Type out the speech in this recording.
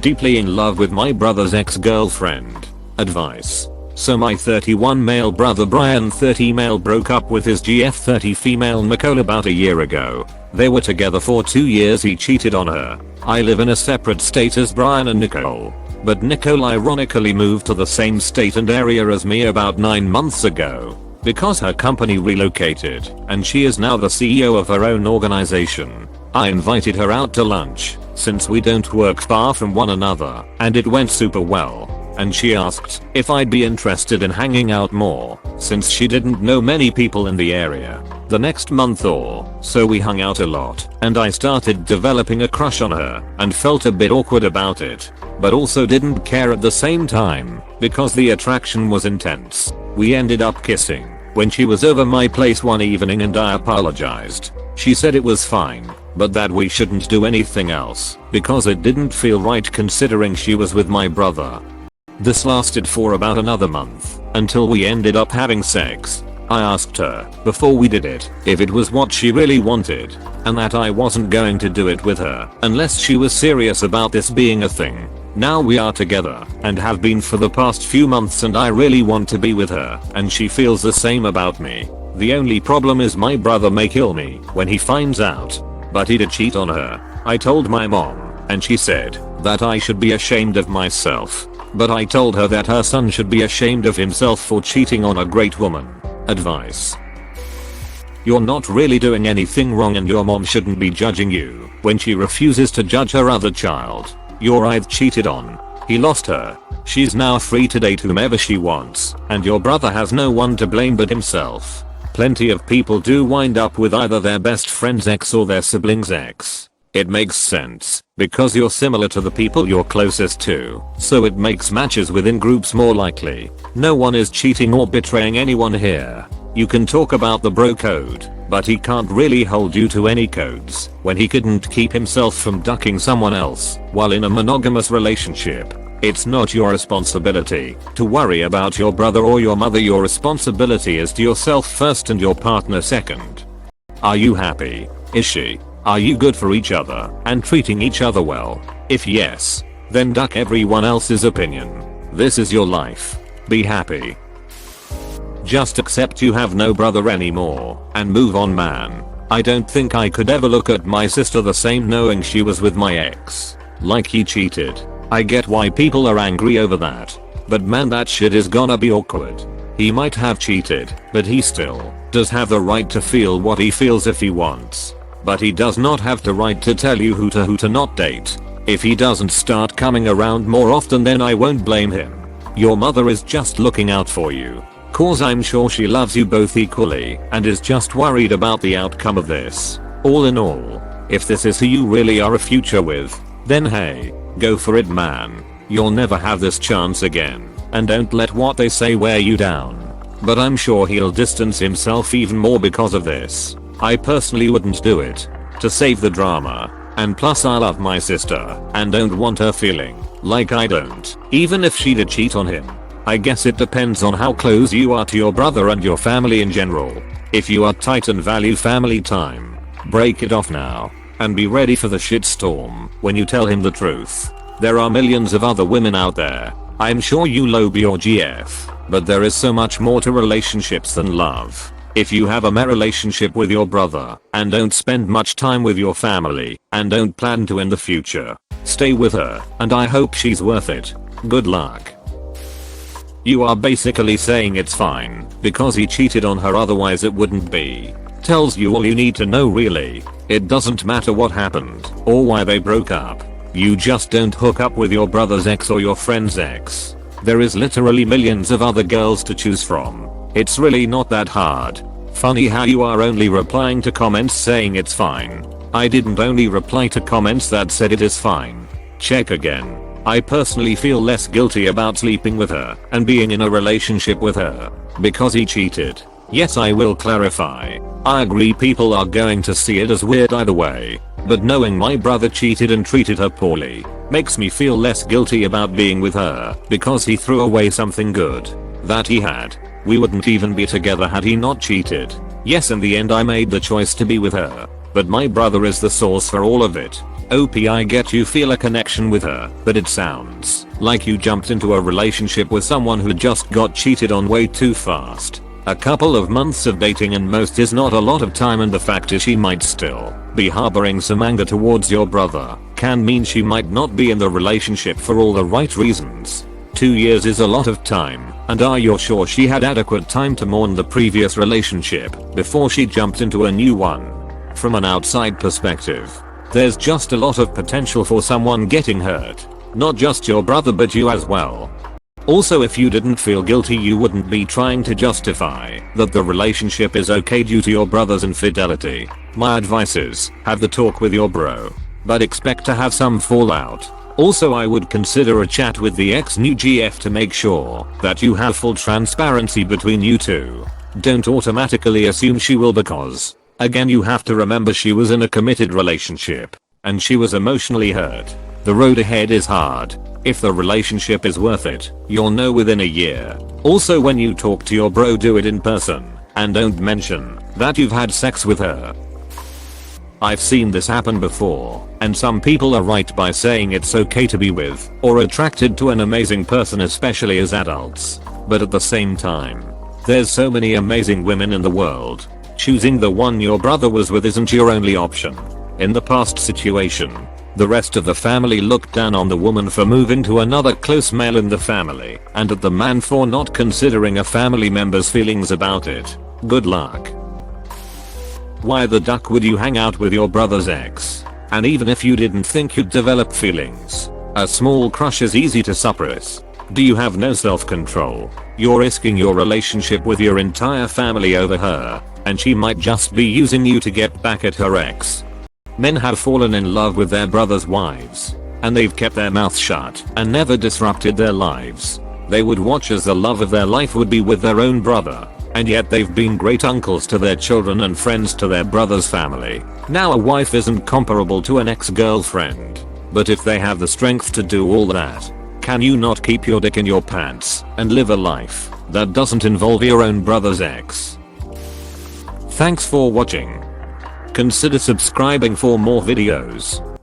deeply in love with my brother's ex-girlfriend. Advice. So my 31 male brother Brian 30 male broke up with his GF 30 female Nicole about a year ago. They were together for 2 years. He cheated on her. I live in a separate state as Brian and Nicole. But Nicole ironically moved to the same state and area as me about 9 months ago because her company relocated and she is now the CEO of her own organization. I invited her out to lunch since we don't work far from one another and it went super well. And she asked if I'd be interested in hanging out more since she didn't know many people in the area. The next month or so we hung out a lot and I started developing a crush on her and felt a bit awkward about it, but also didn't care at the same time because the attraction was intense. We ended up kissing when she was over my place one evening and I apologized. She said it was fine, but that we shouldn't do anything else because it didn't feel right considering she was with my brother. This lasted for about another month until we ended up having sex. I asked her before we did it if it was what she really wanted and that I wasn't going to do it with her unless she was serious about this being a thing. Now we are together and have been for the past few months and I really want to be with her and she feels the same about me. The only problem is my brother may kill me when he finds out, but he did cheat on her. I told my mom and she said that I should be ashamed of myself. But I told her that her son should be ashamed of himself for cheating on a great woman. Advice. You're not really doing anything wrong and your mom shouldn't be judging you when she refuses to judge her other child. Your either cheated on. He lost her. She's now free to date whomever she wants and your brother has no one to blame but himself. Plenty of people do wind up with either their best friend's ex or their sibling's ex. It makes sense because you're similar to the people you're closest to, so it makes matches within groups more likely. No one is cheating or betraying anyone here. You can talk about the bro code, but he can't really hold you to any codes when he couldn't keep himself from ducking someone else while in a monogamous relationship. It's not your responsibility to worry about your brother or your mother. Your responsibility is to yourself first and your partner second. Are you happy? Is she? Are you good for each other and treating each other well? If yes, then duck everyone else's opinion. This is your life. Be happy. Just accept you have no brother anymore and move on, man. I don't think I could ever look at my sister the same knowing she was with my ex. Like he cheated. I get why people are angry over that. But man, that shit is gonna be awkward. He might have cheated, but he still does have the right to feel what he feels if he wants. But he does not have the right to tell you who to not date. If he doesn't start coming around more often, then I won't blame him. Your mother is just looking out for you. Cause I'm sure she loves you both equally and is just worried about the outcome of this. All in all, if this is who you really are a future with, then hey, go for it, man. You'll never have this chance again. And don't let what they say wear you down. But I'm sure he'll distance himself even more because of this. I personally wouldn't do it to save the drama, and plus I love my sister and don't want her feeling like I don't, even if she did cheat on him. I guess it depends on how close you are to your brother and your family in general. If you are tight and value family time, break it off now and be ready for the shitstorm when you tell him the truth. There are millions of other women out there. I'm sure you lobe your GF, but there is so much more to relationships than love. If you have a mere relationship with your brother and don't spend much time with your family and don't plan to in the future, stay with her and I hope she's worth it. Good luck. You are basically saying it's fine because he cheated on her, otherwise it wouldn't be. Tells you all you need to know really. It doesn't matter what happened or why they broke up. You just don't hook up with your brother's ex or your friend's ex. There is literally millions of other girls to choose from. It's really not that hard. Funny how you are only replying to comments saying it's fine. I didn't only reply to comments that said it is fine. Check again. I personally feel less guilty about sleeping with her and being in a relationship with her because he cheated. Yes, I will clarify. I agree people are going to see it as weird either way, but knowing my brother cheated and treated her poorly makes me feel less guilty about being with her because he threw away something good that he had. We wouldn't even be together had he not cheated. Yes, in the end I made the choice to be with her, but my brother is the source for all of it. I get you feel a connection with her, but it sounds like you jumped into a relationship with someone who just got cheated on way too fast. A couple of months of dating and most is not a lot of time, and the fact is she might still be harboring some anger towards your brother can mean she might not be in the relationship for all the right reasons. 2 years is a lot of time, and are you sure she had adequate time to mourn the previous relationship before she jumped into a new one? From an outside perspective, there's just a lot of potential for someone getting hurt. Not just your brother but you as well. Also, if you didn't feel guilty you wouldn't be trying to justify that the relationship is okay due to your brother's infidelity. My advice is, have the talk with your bro, but expect to have some fallout. Also, I would consider a chat with the ex-new GF to make sure that you have full transparency between you two. Don't automatically assume she will, because again, you have to remember she was in a committed relationship and she was emotionally hurt. The road ahead is hard. If the relationship is worth it, you'll know within a year. Also, when you talk to your bro, do it in person and don't mention that you've had sex with her. I've seen this happen before, and some people are right by saying it's okay to be with or attracted to an amazing person, especially as adults. But at the same time, there's so many amazing women in the world. Choosing the one your brother was with isn't your only option. In the past situation, the rest of the family looked down on the woman for moving to another close male in the family, and at the man for not considering a family member's feelings about it. Good luck. Why the duck would you hang out with your brother's ex? And even if you didn't think you'd develop feelings, a small crush is easy to suppress. Do you have no self-control? You're risking your relationship with your entire family over her, and she might just be using you to get back at her ex. Men have fallen in love with their brothers' wives, and they've kept their mouths shut and never disrupted their lives. They would watch as the love of their life would be with their own brother, and yet they've been great uncles to their children and friends to their brother's family. Now, a wife isn't comparable to an ex-girlfriend, but if they have the strength to do all that, can you not keep your dick in your pants and live a life that doesn't involve your own brother's ex? Thanks for watching. Consider subscribing for more videos.